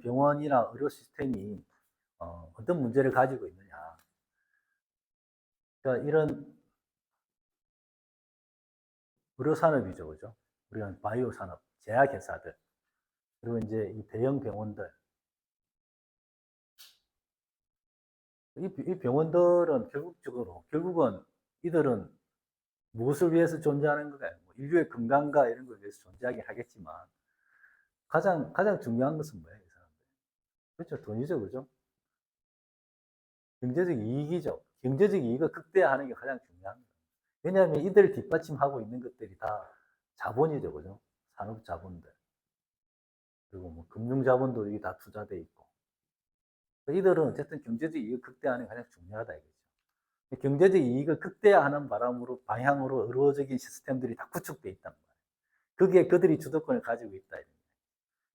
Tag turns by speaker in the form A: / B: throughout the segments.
A: 병원이나 의료 시스템이 어떤 문제를 가지고 있느냐. 그러니까 이런 의료 산업이죠, 그죠? 우리가 바이오 산업, 제약 회사들, 그리고 이제 이 대형 병원들. 이 병원들은 결국은 이들은 무엇을 위해서 존재하는 거냐? 뭐 인류의 건강과 이런 걸 위해서 존재하긴 하겠지만, 가장 중요한 것은 뭐예요, 이 사람들? 그렇죠. 돈이죠, 그죠? 경제적 이익이죠. 경제적 이익을 극대화하는 게 가장 중요한 거예요. 왜냐하면 이들을 뒷받침하고 있는 것들이 다 자본이죠, 그죠? 산업 자본들. 그리고 뭐 금융 자본도 이게 다 투자돼 있고. 이들은 어쨌든 경제적 이익을 극대화하는 게 가장 중요하다 이거죠. 경제적 이익을 극대화하는 방향으로 의료적인 시스템들이 다 구축돼 있단 말이에요. 그게 그들이 주도권을 가지고 있다.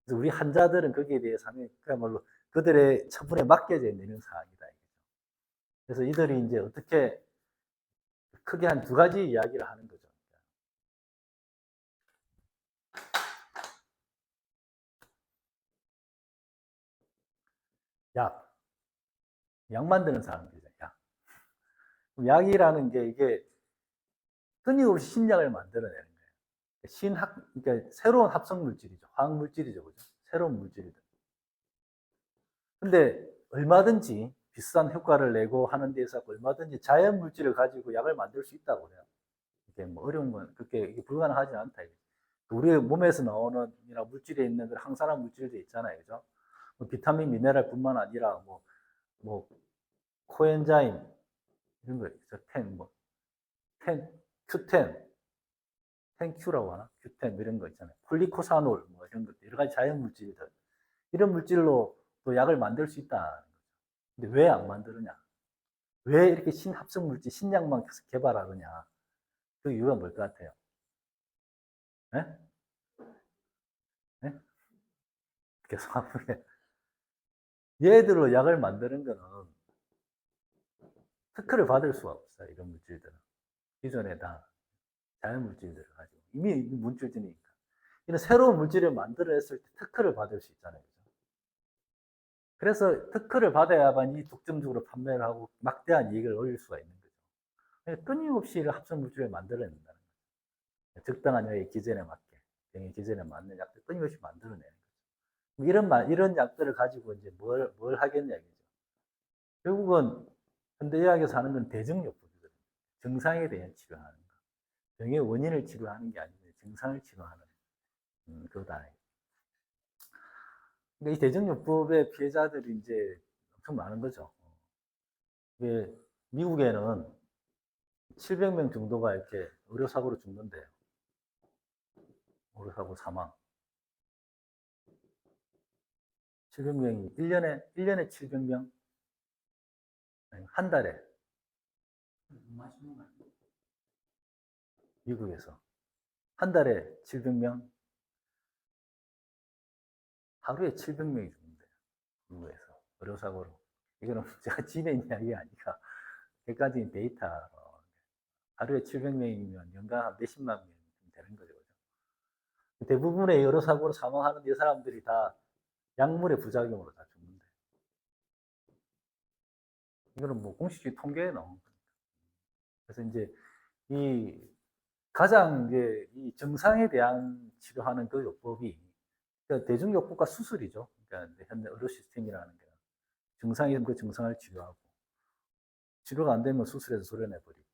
A: 그래서 우리 환자들은 거기에 대해서는 그야말로 그들의 처분에 맡겨져 있는 상황이다. 그래서 이들이 이제 어떻게 크게 한 두 가지 이야기를 하는 거죠. 약, 약 만드는 사람들이죠. 약. 약이라는 게 이게 끊임없이 신약을 만들어내는 거예요. 그러니까 새로운 합성 물질이죠. 화학 물질이죠, 그죠? 새로운 물질이죠. 근데 얼마든지 비싼 효과를 내고 하는 데서 얼마든지 자연 물질을 가지고 약을 만들 수 있다고 그래요. 이게 뭐 어려운 건 그렇게 불가능하지 않다. 우리 몸에서 나오는 물질에 있는 그 항산화 물질도 있잖아요, 그죠? 뭐 비타민, 미네랄뿐만 아니라 뭐 코엔자임 이런 거 있죠. 큐텐, 텐큐라고 하나? 큐텐 이런 거 있잖아요. 폴리코사놀 뭐 이런 것들 여러 가지 자연 물질들 이런 물질로 또 약을 만들 수 있다. 근데 왜 안 만드느냐? 왜 이렇게 신합성 물질, 신약만 계속 개발하느냐? 그 이유가 뭘 것 같아요? 네? 네? 계속 아프게. 얘들로 약을 만드는 거는 특허를 받을 수가 없어요. 이런 물질들은. 기존에 다 자연 물질들을 가지고. 이미 물질들이니까. 이런 새로운 물질을 만들어냈을 때 특허를 받을 수 있잖아요. 그래서 특허를 받아야만 이 독점적으로 판매를 하고 막대한 이익을 올릴 수가 있는 거죠. 끊임없이 합성 물질을 만들어낸다는 거죠. 적당한 여의 기전에 맞게, 병의 기전에 맞는 약들 끊임없이 만들어내는 거죠. 이런 약들을 가지고 이제 뭘 하겠냐, 이거죠. 결국은 현대의학에서 하는 건 대증요법이거든요. 증상에 대한 치료하는 거. 병의 원인을 치료하는 게 아니고 증상을 치료하는 그거다. 그러니까 이 대증요법의 피해자들이 이제 엄청 많은 거죠. 이게 미국에는 700명 정도가 이렇게 의료사고로 죽는데요. 의료사고 사망. 700명이 1년에 700명? 한 달에. 미국에서. 한 달에 700명? 하루에 700명이 죽는데요. 미국에서. 의료사고로. 이거는 제가 지낸 이야기가 아니라 객관적인 데이터. 하루에 700명이면 연간 한 몇십만 명 되는 거죠. 대부분의 의료사고로 사망하는 이 사람들이 다 약물의 부작용으로 다 죽는데. 이거는 뭐 공식적인 통계에 나온 거니까. 그래서 이제 이 가장 이제 이 증상에 대한 치료하는 그 요법이 그러니까 대중요법과 수술이죠. 그러니까 현대 의료 시스템이라는 게 증상이면 그 증상을 치료하고 치료가 안 되면 수술해서 소련해버리고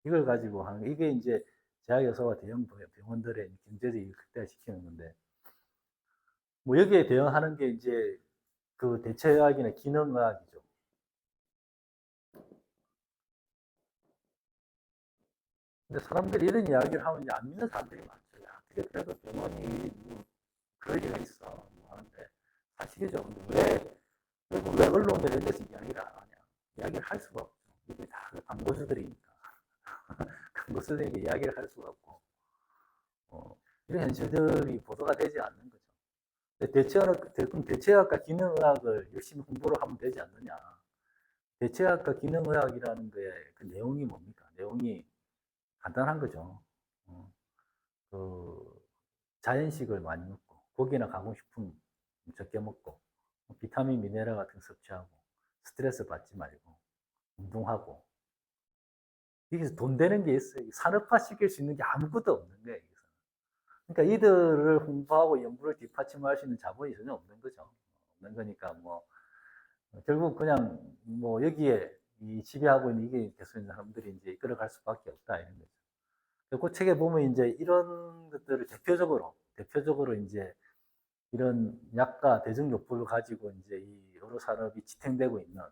A: 이걸 가지고 하는 이게 이제 제약회사와 대형 병원들의 경제적 이익을 극대화시키는 건데 뭐 여기에 대응하는 게 이제 그 대체의학이나 기능의학이죠. 근데 사람들이 이런 이야기를 하면 이제 안 믿는 사람들이 많죠. 야, 어떻게 그래도 병원이 뭐 그럴 리가 있어. 뭐 하는데 사실이죠. 근데 왜 언론에 이런 데서 이야기를 안 하냐. 이야기를 할 수가 없죠. 이게 다 광고주들이니까. 광고주들에게 이야기를 할 수가 없고 이런 현실들이 보도가 되지 않는 거죠. 대체의학과 기능의학을 열심히 홍보를 하면 되지 않느냐. 대체의학과 기능의학이라는 거의 그 내용이 뭡니까? 내용이 간단한 거죠. 그 자연식을 많이 먹고 고기나 가공식품 적게 먹고 비타민, 미네랄 같은 거 섭취하고 스트레스 받지 말고 운동하고 이게 돈 되는 게 있어요. 산업화 시킬 수 있는 게 아무것도 없는 거예요. 그러니까 이들을 홍보하고 연구를 뒷받침할 수 있는 자본이 전혀 없는 거죠. 없는 거니까 뭐 결국 그냥 뭐 여기에 이 지배하고 있는 이게 계속 있는 사람들이 이제 이끌어갈 수밖에 없다 이런 거죠. 그 책에 보면 이제 이런 것들을 대표적으로 이제 이런 약과 대증요법을 가지고 이제 이 여러 산업이 지탱되고 있는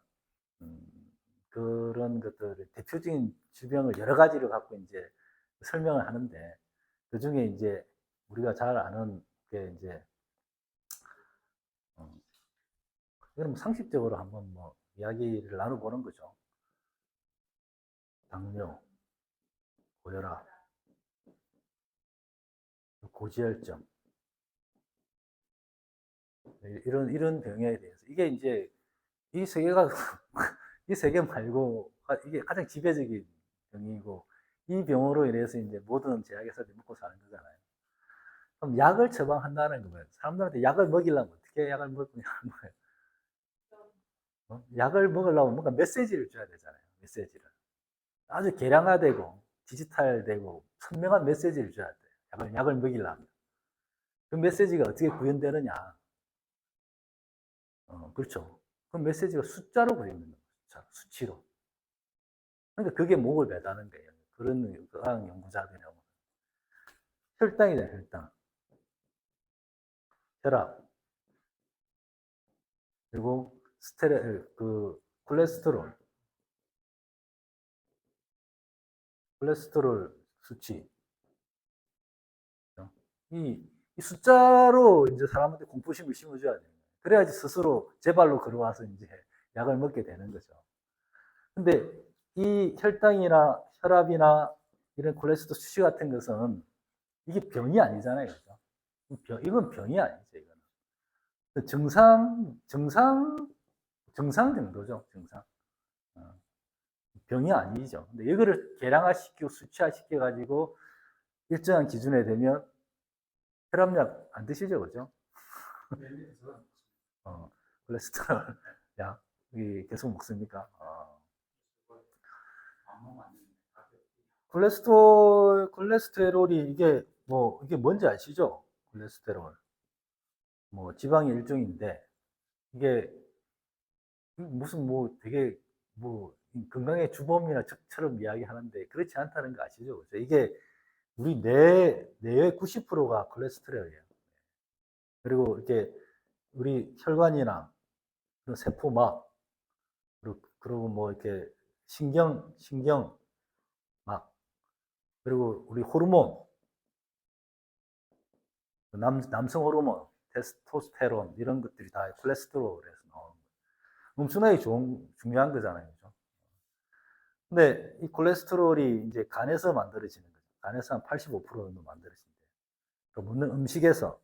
A: 음, 그런 것들을 대표적인 질병을 여러 가지를 갖고 이제 설명을 하는데 그 중에 이제 우리가 잘 아는 게 이제 그럼 상식적으로 한번 뭐 이야기를 나눠보는 거죠. 당뇨, 고혈압, 고지혈증 이런 병에 대해서 이게 이제 이 세계가 이 세계 말고 이게 가장 지배적인 병이고 이 병으로 인해서 이제 모든 제약회사들이 먹고 사는 거잖아요. 그럼 약을 처방한다는 거예요. 사람들한테 약을 먹이려면 어떻게 약을 먹느냐 거예요. 약을 먹으려면 뭔가 메시지를 줘야 되잖아요. 메시지를 아주 개량화되고 디지털되고 선명한 메시지를 줘야 돼요. 약을 먹이려면 그 메시지가 어떻게 구현되느냐? 그렇죠. 그 메시지가 숫자로 구현되는 거예요. 수치로. 그러니까 그게 목을 매다는 거예요. 그런 의학 연구자들이라고. 혈당이다, 혈당. 혈압. 그리고 콜레스테롤. 콜레스테롤 수치. 이, 이 숫자로 이제 사람한테 공포심을 심어줘야 돼요. 그래야지 스스로 제 발로 걸어와서 이제 약을 먹게 되는 거죠. 근데 이 혈당이나 혈압이나 이런 콜레스테롤 수치 같은 것은 이게 병이 아니잖아요. 그죠? 이건 병이 아니죠. 이거는. 정상 정도죠. 정상. 어, 병이 아니죠. 근데 이거를 계량화시키고 수치화시켜가지고 일정한 기준에 되면 혈압약 안 드시죠, 그죠? 어, 콜레스테롤 약 계속 먹습니까? 콜레스테롤이 이게 뭔지 아시죠? 콜레스테롤. 뭐 지방의 일종인데 이게 무슨 뭐 되게 뭐 건강의 주범이나 적처럼 이야기하는데 그렇지 않다는 거 아시죠? 그죠? 이게 우리 뇌의 90%가 콜레스테롤이에요. 그리고 이렇게 우리 혈관이나 세포막 그리고 뭐 이렇게 신경막 그리고 우리 호르몬 남성 호르몬 테스토스테론 이런 것들이 다 콜레스테롤에서 나오는 거예요. 엄청나게 중요한 거잖아요. 그죠? 근데 이 콜레스테롤이 이제 간에서 만들어지는 거죠. 간에서 한 85% 정도 만들어진대요. 먹는 음식에서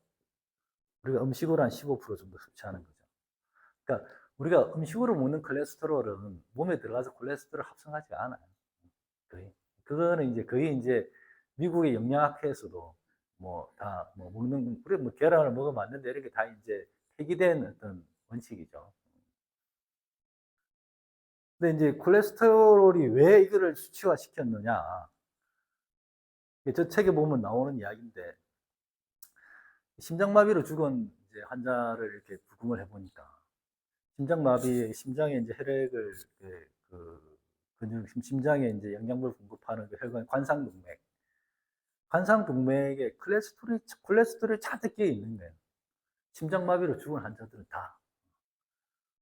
A: 우리가 음식으로 한 15% 정도 섭취하는 거죠. 그러니까 우리가 음식으로 먹는 콜레스테롤은 몸에 들어가서 콜레스테롤을 합성하지 않아요. 거의. 그거는 이제 거의 이제 미국의 영양학회에서도 뭐 다 뭐 먹는 우리 뭐 계란을 먹으면 안 된다 이런 게 다 이제 폐기된 어떤 원칙이죠. 근데 이제 콜레스테롤이 왜 이거를 수치화 시켰느냐? 저 책에 보면 나오는 이야기인데 심장마비로 죽은 이제 환자를 이렇게 부검을 해보니까 심장마비 심장에 이제 혈액을 근육 심장에 이제 영양분을 공급하는 그 혈관 관상동맥에 콜레스테롤이 잔뜩 끼어 있는 거예요. 심장마비로 죽은 환자들은 다.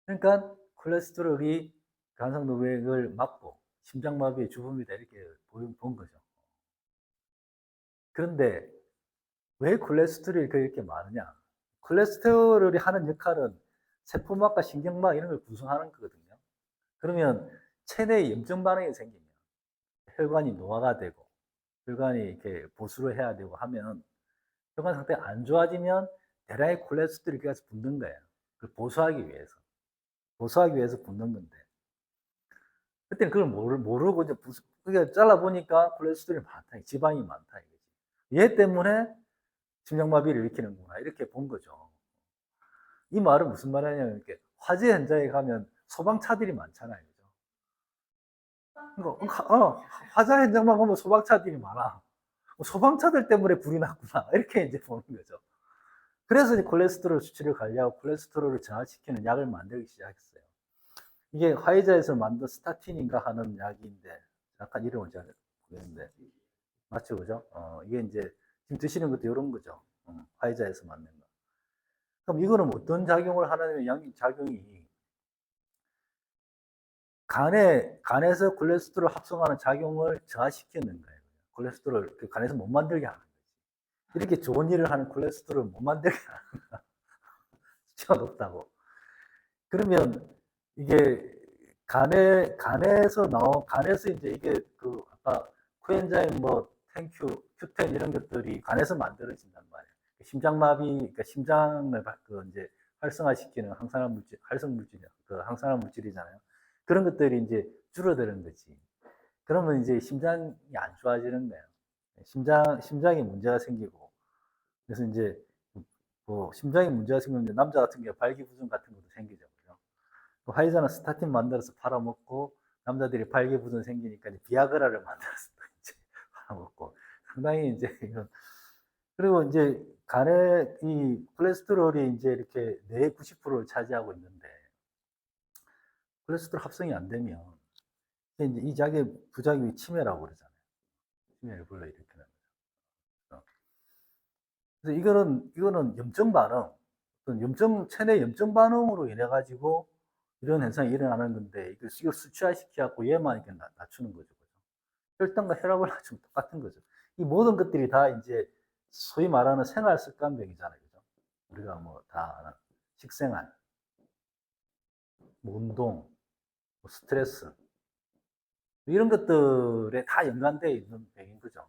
A: 그러니까 콜레스테롤이 관상동맥을 막고 심장마비의 주범이다 이렇게 본 거죠. 그런데 왜 콜레스테롤이 그렇게 많으냐? 콜레스테롤이 하는 역할은 세포막과 신경막 이런 걸 구성하는 거거든요. 그러면 체내에 염증 반응이 생기면 혈관이 노화가 되고 혈관이 이렇게 보수를 해야 되고 하면 혈관 상태가 안 좋아지면 대량의 콜레스테롤이 가서 붙는 거예요. 그걸 보수하기 위해서. 보수하기 위해서 붙는 건데. 그때는 그걸 모르고 이제 그러니까 잘라보니까 콜레스테롤이 많다. 지방이 많다. 이거지. 얘 때문에 심장마비를 일으키는구나. 이렇게 본 거죠. 이 말은 무슨 말이냐면 이렇게 화재 현장에 가면 소방차들이 많잖아요. 그러니까 화재 현장만 가면 소방차들이 많아. 소방차들 때문에 불이 났구나. 이렇게 이제 보는 거죠. 그래서 이제 콜레스테롤 수치를 관리하고 콜레스테롤을 저하시키는 약을 만들기 시작했어요. 이게 화이자에서 만든 스타틴인가 하는 약인데, 약간 이름을 잘 모르겠는데, 맞죠, 그죠? 이게 이제 지금 드시는 것도 이런 거죠. 화이자에서 만든 거. 그럼 이거는 어떤 작용을 하냐면, 양작용이 간에서 콜레스테롤 합성하는 작용을 저하시키는 거예요. 콜레스테롤 간에서 못 만들게 하는 거지. 이렇게 좋은 일을 하는 콜레스테롤을 못 만들게 하는 거야. 수치가 높다고. 그러면 이게 간에서 이제 이게 그 아까 코엔자임 뭐 텐큐, 큐텐 이런 것들이 간에서 만들어진단 말이에요. 심장마비, 그러니까 심장을 그 이제 활성화시키는 항산화 물질, 그 항산화 물질이잖아요. 그런 것들이 이제 줄어드는 거지. 그러면 이제 심장이 안 좋아지는 거예요. 심장에 문제가 생기고. 그래서 이제 뭐 심장에 문제가 생기면 남자 같은 경우 발기부전 같은 것도 생기죠. 화이자는 스타틴 만들어서 팔아먹고 남자들이 발기부전 생기니까 이제 비아그라를 만들어서 이제 팔아먹고 상당히 이제 이런 그리고 이제 간에 이 콜레스테롤이 이제 이렇게 뇌의 90%를 차지하고 있는데 콜레스테롤 합성이 안 되면 이제 이 약의 부작용이 치매라고 그러잖아요. 치매를 불러일으키는 거죠. 그래서 이거는 염증 반응, 체내 염증 반응으로 인해 가지고 이런 현상이 일어나는 건데 이걸 수치화시켜갖고 얘만 이렇게 낮추는 거죠. 혈당과 혈압을 낮추면 똑같은 거죠. 이 모든 것들이 다 이제 소위 말하는 생활 습관병이잖아요. 그죠? 우리가 뭐 다 아는 식생활, 뭐 운동, 뭐 스트레스 이런 것들에 다 연관되어 있는 병인 거죠.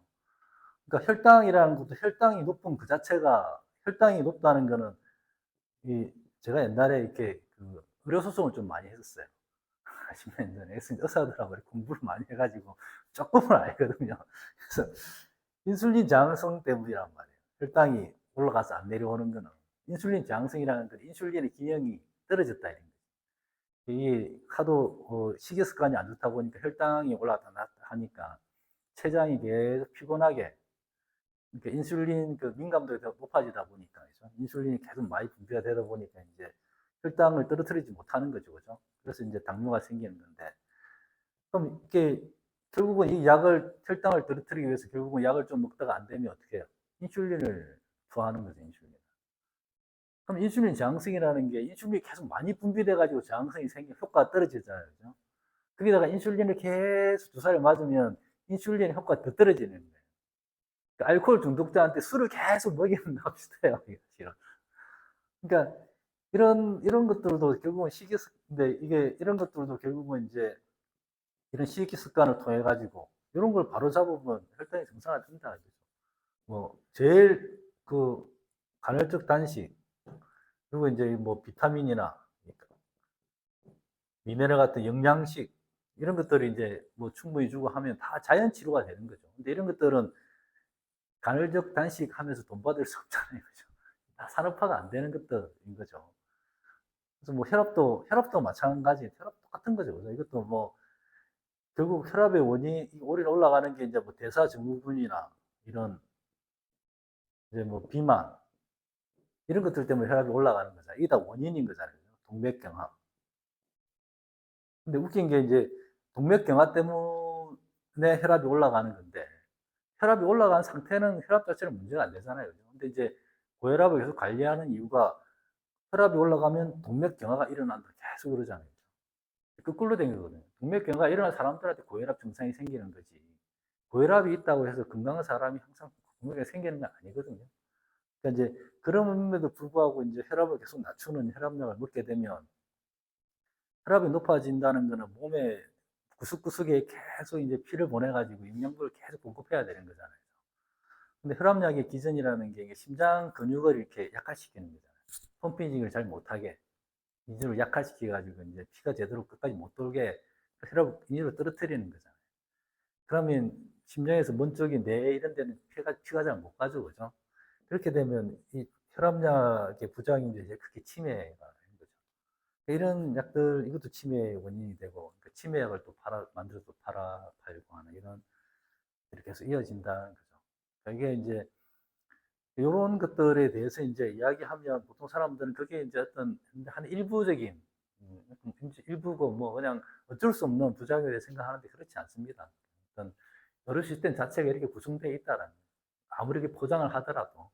A: 그러니까 혈당이라는 것도 혈당이 높은 그 자체가 혈당이 높다는 거는 이 제가 옛날에 이렇게 그 의료소송을 좀 많이 했었어요. 10년 전에 의사들하고 공부를 많이 해가지고 조금은 알거든요. 그래서 인슐린 저항성 때문이란 말이에요. 혈당이 올라가서 안 내려오는 거는 인슐린 저항성이라는 건 인슐린의 기능이 떨어졌다 이런 거죠. 이게 하도 식이 습관이 안 좋다 보니까 혈당이 올라갔다 놨다 하니까 췌장이 계속 피곤하게 그러니까 인슐린 그 민감도가 더 높아지다 보니까 그죠? 인슐린이 계속 많이 분비가 되다 보니까 이제 혈당을 떨어뜨리지 못하는 거죠, 그죠? 그래서 이제 당뇨가 생기는 건데 그럼 이게 결국은 이 혈당을 떨어뜨리기 위해서 결국은 약을 좀 먹다가 안 되면 어떻게 해요? 인슐린을 투하하는 거죠, 인슐린. 그럼 인슐린 저항성이라는 게 인슐린이 계속 많이 분비돼가지고 저항성이 효과가 떨어지잖아요, 그죠? 거기다가 인슐린을 계속 주사를 맞으면 인슐린 효과가 더 떨어지는 거예요. 그러니까 알코올 중독자한테 술을 계속 먹이는 거하고 비슷해요, 이게. 그러니까 이런 것들도 결국은 근데 이게 이런 것들도 결국은 이제 이런 식이 습관을 통해 가지고 이런 걸 바로 잡으면 혈당이 정상화된다. 뭐 제일 그 간헐적 단식 그리고 이제 뭐 비타민이나 미네랄 같은 영양식 이런 것들을 이제 뭐 충분히 주고 하면 다 자연 치료가 되는 거죠. 근데 이런 것들은 간헐적 단식하면서 돈 받을 수 없잖아요, 그죠? 다 산업화가 안 되는 것들인 거죠. 그래서 뭐 혈압도 마찬가지, 혈압 똑같은 거죠. 그래서 이것도 뭐 결국 혈압의 원인이 오히려 올라가는 게 이제 뭐 대사증후군이나 이런 이제 뭐 비만 이런 것들 때문에 혈압이 올라가는 거잖아요. 이게 다 원인인 거잖아요. 동맥경화. 근데 웃긴 게 이제 동맥경화 때문에 혈압이 올라가는 건데 혈압이 올라간 상태는 혈압 자체는 문제가 안 되잖아요. 근데 이제 고혈압을 계속 관리하는 이유가 혈압이 올라가면 동맥경화가 일어난다 계속 그러잖아요. 거꾸로 된 거거든요. 동맥경화가 일어난 사람들한테 고혈압 증상이 생기는 거지. 고혈압이 있다고 해서 건강한 사람이 항상 동맥이 생기는 건 아니거든요. 그러니까 이제 그럼에도 불구하고 이제 혈압을 계속 낮추는 혈압약을 먹게 되면 혈압이 높아진다는 거는 몸에 구석구석에 계속 이제 피를 보내가지고 영양분을 계속 공급해야 되는 거잖아요. 근데 혈압약의 기전이라는 게 심장 근육을 이렇게 약화시키는 거잖아요. 펌핑을 잘 못하게 인슐을 약화시켜가지고 이제 피가 제대로 끝까지 못 돌게 혈압 인슐을 떨어뜨리는 거잖아요. 그러면 심장에서 먼 쪽이 뇌 이런 데는 피가 잘 못 가죠, 그죠? 그렇게 되면 이 혈압약의 부작용도 이제 크게 치매가 되는 거죠. 이런 약들, 이것도 치매의 원인이 되고, 그러니까 치매약을 또 만들어서 팔고 하는 이런, 이렇게 해서 이어진다는 거죠. 그러니까 이게 이제, 이런 것들에 대해서 이제 이야기하면 보통 사람들은 그게 이제 어떤 한 일부적인, 일부고 뭐 그냥 어쩔 수 없는 부작용이라고 생각하는데 그렇지 않습니다. 어떤 여러 시스템 자체가 이렇게 구성되어 있다라는, 아무리 이렇게 포장을 하더라도,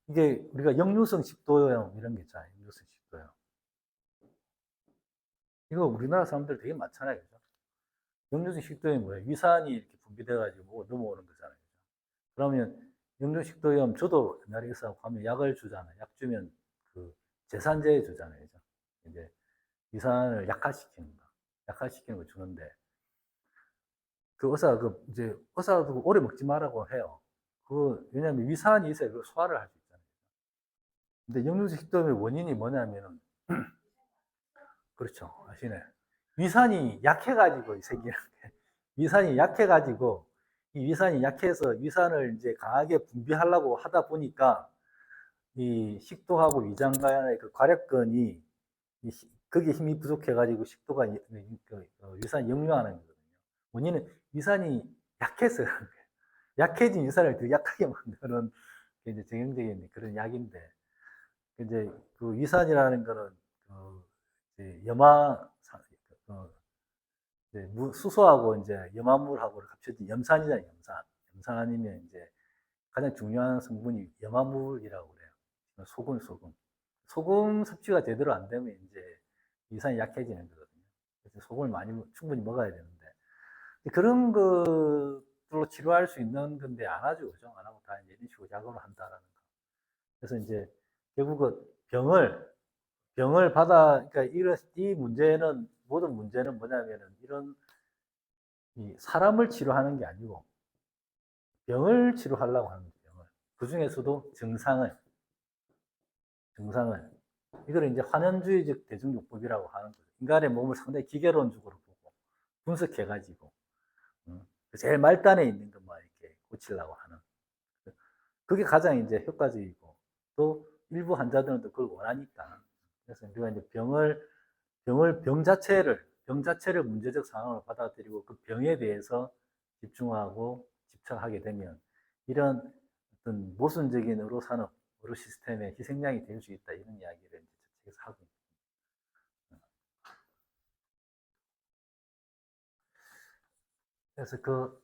A: 이게 우리가 역류성 식도염 이런 게 있잖아요. 역류성 식도염. 이거 우리나라 사람들 되게 많잖아요. 그죠? 역류성 식도염이 뭐예요? 위산이 이렇게 분비돼가지고 넘어오는 거잖아요. 그죠? 그러면 역류성 식도염, 저도 옛날에 의사하고 가면 약을 주잖아요. 약 주면 그 제산제 주잖아요. 그죠? 이제 위산을 약화시키는 거. 약화시키는 거 주는데, 그 의사가 이제 의사도 오래 먹지 말라고 해요. 왜냐하면 위산이 있어야 그 소화를 할 수 있잖아요. 근데 역류성 식도염의 원인이 뭐냐면은, 그렇죠. 아시네. 위산이 약해가지고 생기는 게. 위산이 약해가지고, 이 위산이 약해서 위산을 이제 강하게 분비하려고 하다 보니까, 이 식도하고 위장 간의 그 괄약근이, 거기에 힘이 부족해가지고 식도가 위산이 역류하는 거거든요. 원인은 위산이 약해서 그런 거예요. 약해진 위산을 더 약하게 만드는 게 이제 정형적인 그런 약인데, 이제 그 위산이라는 거는 이제 이제 수소하고 이제 염화물하고 합쳐진 염산이잖아요, 염산. 염산 아니면 이제 가장 중요한 성분이 염화물이라고 그래요. 소금. 소금 섭취가 제대로 안 되면 이제 위산이 약해지는 거거든요. 그래서 소금을 충분히 먹어야 되는데, 그런 것들로 치료할 수 있는 건데 안 하죠, 그죠? 안 하고 다 이제 이런 식으로 약으로 한다라는 거. 그래서 이제 결국은 병을 그러니까 이 문제는, 모든 문제는 뭐냐면은 이런, 이 사람을 치료하는 게 아니고 병을 치료하려고 하는 거예요. 병을. 그 중에서도 증상을. 이걸 이제 환원주의적 대중요법이라고 하는 거죠. 인간의 몸을 상당히 기계론적으로 보고 분석해가지고 제일 말단에 있는 것만 이렇게 고치려고 하는. 그게 가장 이제 효과적이고, 또 일부 환자들은 또 그걸 원하니까. 그래서 우리가 이제 병 자체를 문제적 상황으로 받아들이고 그 병에 대해서 집중하고 집착하게 되면 이런 어떤 모순적인 의료산업, 의료 시스템의 희생양이 될 수 있다. 이런 이야기를 이제 저 책에서 하고 있습니다. 그래서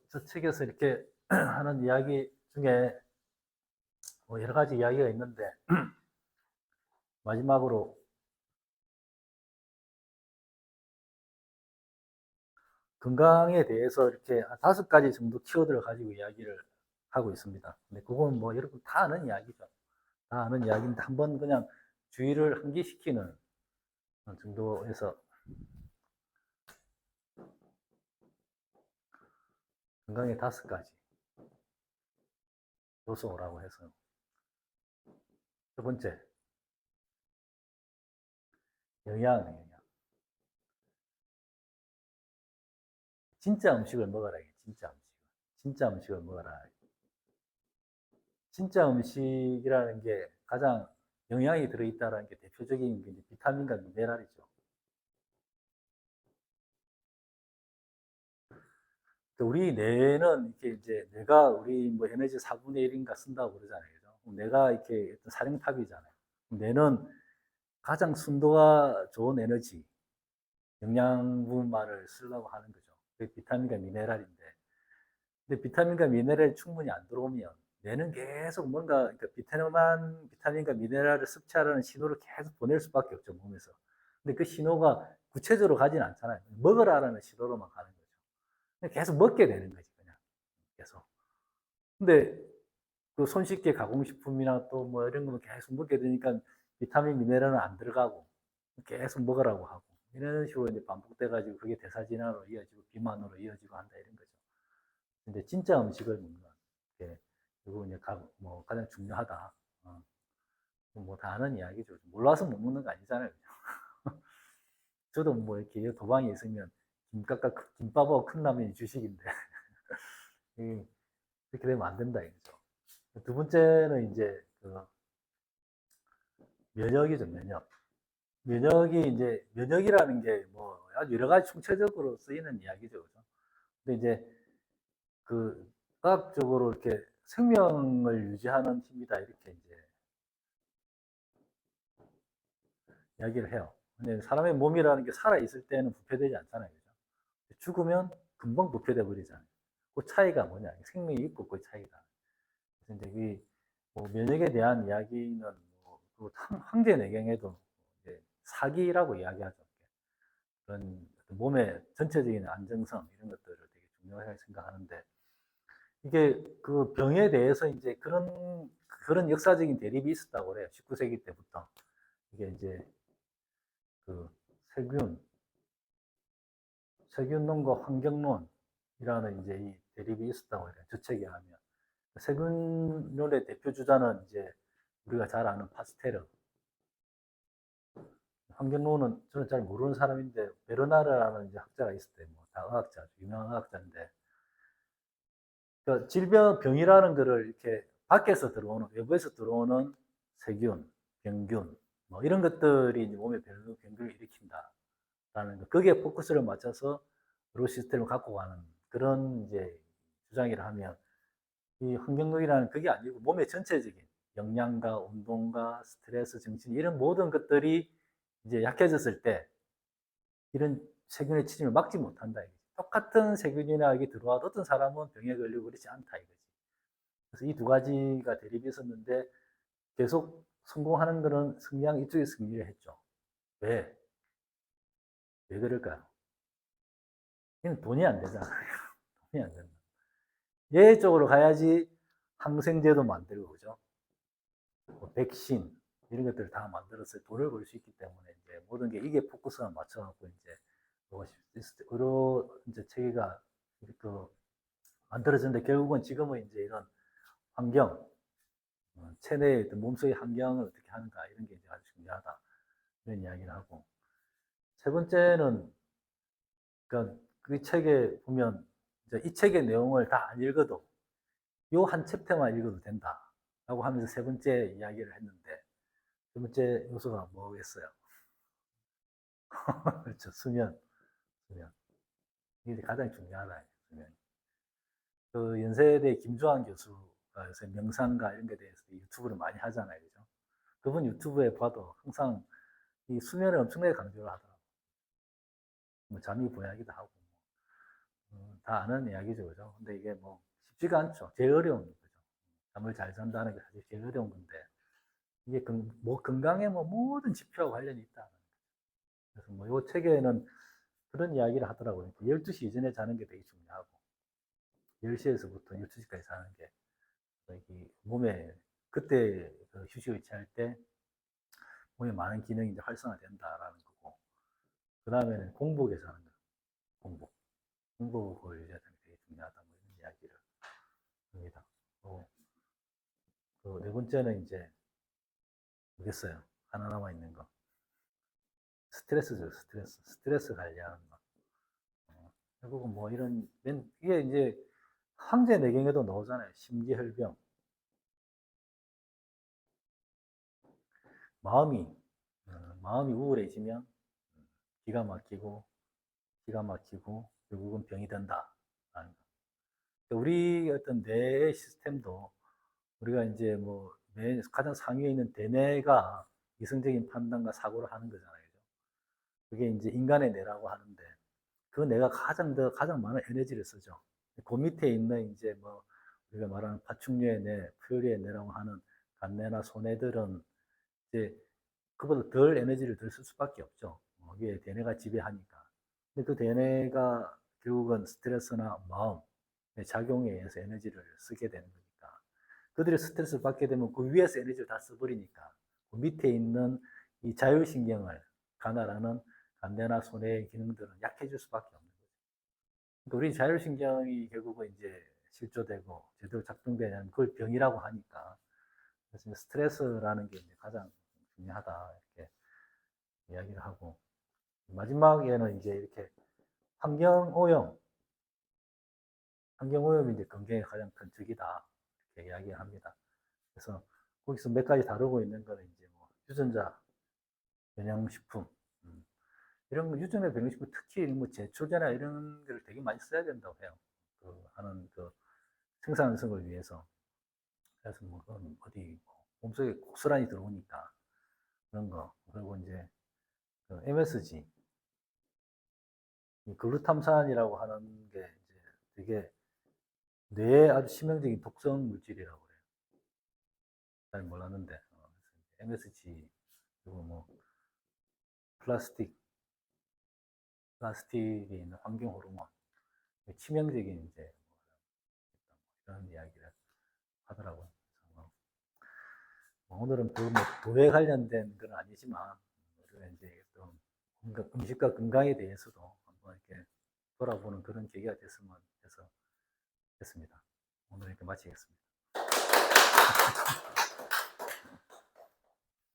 A: 저 책에서 이렇게 하는 이야기 중에 뭐 여러 가지 이야기가 있는데, 마지막으로 건강에 대해서 이렇게 한 5가지 정도 키워드를 가지고 이야기를 하고 있습니다. 근데 그건 뭐 여러분 다 아는 이야기죠. 다 아는 이야기인데 한번 그냥 주의를 환기시키는 정도에서, 건강의 5가지 요소라고 해서, 첫 번째, 영양. 진짜 음식을 먹어라. 진짜 음식을 먹어라. 진짜 음식이라는 게 가장 영양이 들어있다는 게 대표적인 게 이제 비타민과 미네랄이죠. 우리 뇌는 이렇게 이제 뇌가 우리 뭐 에너지 4분의 1인가 쓴다고 그러잖아요. 그죠? 뇌가 이렇게 어떤 사령탑이잖아요. 뇌는 가장 순도가 좋은 에너지, 영양분만을 쓰려고 하는 거죠. 그게 비타민과 미네랄인데, 근데 비타민과 미네랄이 충분히 안 들어오면 뇌는 계속 뭔가, 그러니까 비타민과 미네랄을 섭취하라는 신호를 계속 보낼 수밖에 없죠, 몸에서. 근데 그 신호가 구체적으로 가진 않잖아요. 먹으라라는 신호로만 가는 거죠. 계속 먹게 되는 거지, 그냥. 계속. 근데 그 손쉽게 가공식품이나 또 뭐 이런 거는 계속 먹게 되니까 비타민, 미네랄은 안 들어가고 계속 먹으라고 하고 이런 식으로 이제 반복돼가지고 그게 대사질환으로 이어지고 비만으로 이어지고 한다 이런 거죠. 근데 진짜 음식을 먹는 게 그리고 이제 뭐 가장 중요하다. 뭐 다 아는 이야기죠. 몰라서 못 먹는 거 아니잖아요. 저도 뭐 이렇게 도방에 있으면 김밥하고 컵라면이 주식인데 그렇게 되면 안 된다 이거죠. 두 번째는 이제 면역이죠, 면역. 면역이 이제 면역이라는 게 뭐 아주 여러 가지 총체적으로 쓰이는 이야기죠, 그죠? 근데 이제 그 과학적으로 이렇게 생명을 유지하는 힘이다 이렇게 이제 이야기를 해요. 근데 사람의 몸이라는 게 살아 있을 때는 부패되지 않잖아요, 그죠? 죽으면 금방 부패돼 버리잖아요. 그 차이가 뭐냐? 생명이 있고 그 차이가. 그래서 이제 뭐 면역에 대한 이야기는 뭐 황제내경에도 이제 사기라고 이야기하죠. 그런 몸의 전체적인 안정성 이런 것들을 되게 중요하게 생각하는데 이게 그 병에 대해서 이제 그런 역사적인 대립이 있었다고 그래요. 19세기 때부터 이게 이제 그 세균 세균론과 환경론이라는 이제 이 대립이 있었다고 해요. 저책에 하면 세균론의 대표 주자는 이제 우리가 잘 아는 파스테르. 환경론은 저는 잘 모르는 사람인데 베르나르라는 이제 학자가 있었대요. 뭐 다의학자, 유명한 의학자인데 그러니까 질병 병이라는 거를 이렇게 밖에서 들어오는 외부에서 들어오는 세균, 병균 뭐 이런 것들이 이제 몸에 병균을 일으킨다라는 거. 거기에 포커스를 맞춰서 의료 시스템을 갖고 가는 그런 이제 주장이라 하면 이 환경론이라는 그게 아니고 몸의 전체적인 영양과 운동과 스트레스, 정신 이런 모든 것들이 이제 약해졌을 때 이런 세균의 침입을 막지 못한다. 똑같은 세균이나 이게 들어와도 어떤 사람은 병에 걸리고 그렇지 않다 이거지. 그래서 이 두 가지가 대립이 있었는데 계속 성공하는 거는 승리한 이쪽에 승리를 했죠. 왜? 왜 그럴까요? 이건 돈이 안 되잖아요. 돈이 안 된다. 얘 쪽으로 가야지 항생제도 만들고 그죠? 뭐 백신 이런 것들을 다 만들어서 돈을 벌 수 있기 때문에 이제 모든 게 이게 포커스가 맞춰갖고 이제 의료 이제 체계가 그 만들어졌는데 결국은 지금은 이제 이런 환경, 체내의 몸속의 환경을 어떻게 하는가 이런 게 이제 아주 중요하다 이런 이야기를 하고 세 번째는 그러니까 그 책에 보면 이제 이 책의 내용을 다 안 읽어도 요 한 챕터만 읽어도 된다라고 하면서 세 번째 이야기를 했는데 세 번째 요소가 뭐겠어요? 그렇죠. 수면, 수면. 이게 가장 중요하다. 수면. 그 연세대 김주환 교수가 요새 명상과 이런 데 대해서 유튜브를 많이 하잖아요. 그죠? 그분 유튜브에 봐도 항상 이 수면을 엄청나게 강조를 하더라고요. 뭐 잠이 보약이기도 하고, 다 아는 이야기죠. 그죠? 근데 이게 뭐 쉽지가 않죠. 제일 어려운 거죠. 잠을 잘 잔다는 게 사실 제일 어려운 건데, 이게 뭐 건강에 뭐 모든 지표와 관련이 있다. 그래서 뭐 요 책에는 그런 이야기를 하더라고요. 12시 이전에 자는 게 되게 중요하고, 10시에서부터 12시까지 자는 게 몸에 그때 그 휴식을 취할 때 몸에 많은 기능이 이제 활성화된다라는 거고 그 다음에는 공복에 사는 거예요. 공복. 공복을 유지하는 게 되게 중요하다. 뭐 이런 이야기를 합니다. 그 네 번째는 이제 뭐겠어요? 하나 남아 있는 거. 스트레스죠, 스트레스. 스트레스 관리하는 거. 결국은 뭐 이런 이게 이제 황제 내경에도 나오잖아요. 심기혈병. 마음이 마음이 우울해지면 기가 막히고 기가 막히고 결국은 병이 된다. 우리 어떤 뇌의 시스템도 우리가 이제 뭐 가장 상위에 있는 대뇌가 이성적인 판단과 사고를 하는 거잖아요. 그게 이제 인간의 뇌라고 하는데 그 뇌가 가장 많은 에너지를 쓰죠. 그 밑에 있는 이제 뭐 우리가 말하는 파충류의 뇌, 표류의 뇌라고 하는 간뇌나 소뇌들은 이제 그보다 덜 에너지를 덜 쓸 수밖에 없죠. 이게 대뇌가 지배하니까. 근데 그 대뇌가 결국은 스트레스나 마음, 작용에 의해서 에너지를 쓰게 되는 거니까. 그들이 스트레스를 받게 되면 그 위에서 에너지를 다 써버리니까 그 밑에 있는 이 자율신경을 관할하는 간대나 손의 기능들은 약해질 수밖에 없는 거죠. 그러니까 우리 자율신경이 결국은 이제 실조되고 제대로 작동되냐면 그걸 병이라고 하니까 그래서 스트레스라는 게 이제 가장 중요하다 이렇게 이야기를 하고 마지막에는 이제 이렇게 환경오염 환경오염이 이제 건강에 가장 큰 적이다 이렇게 이야기합니다. 그래서 거기서 몇 가지 다루고 있는 거는 이제 뭐 유전자 변형식품, 이런 거 유전자 변형식품 특히 뭐 제초제나 이런 걸 되게 많이 써야 된다고 해요. 하는 생산성을 위해서. 그래서 뭐 그건 어디 몸속에 고스란히 들어오니까 그런 거. 그리고 이제 MSG, 글루탐산이라고 하는 게 이제 되게 뇌에 아주 치명적인 독성 물질이라고 해요. 잘 몰랐는데 MSG, 그리고 뭐 플라스틱에 있는 환경 호르몬, 치명적인 이제 이런 이야기를 하더라고요. 오늘은 뭐 도에 관련된 건 아니지만 우리가 이제 또 음식과 건강에 대해서도 한번 이렇게 돌아보는 그런 계기가 됐으면 해서 했습니다. 오늘 이렇게 마치겠습니다.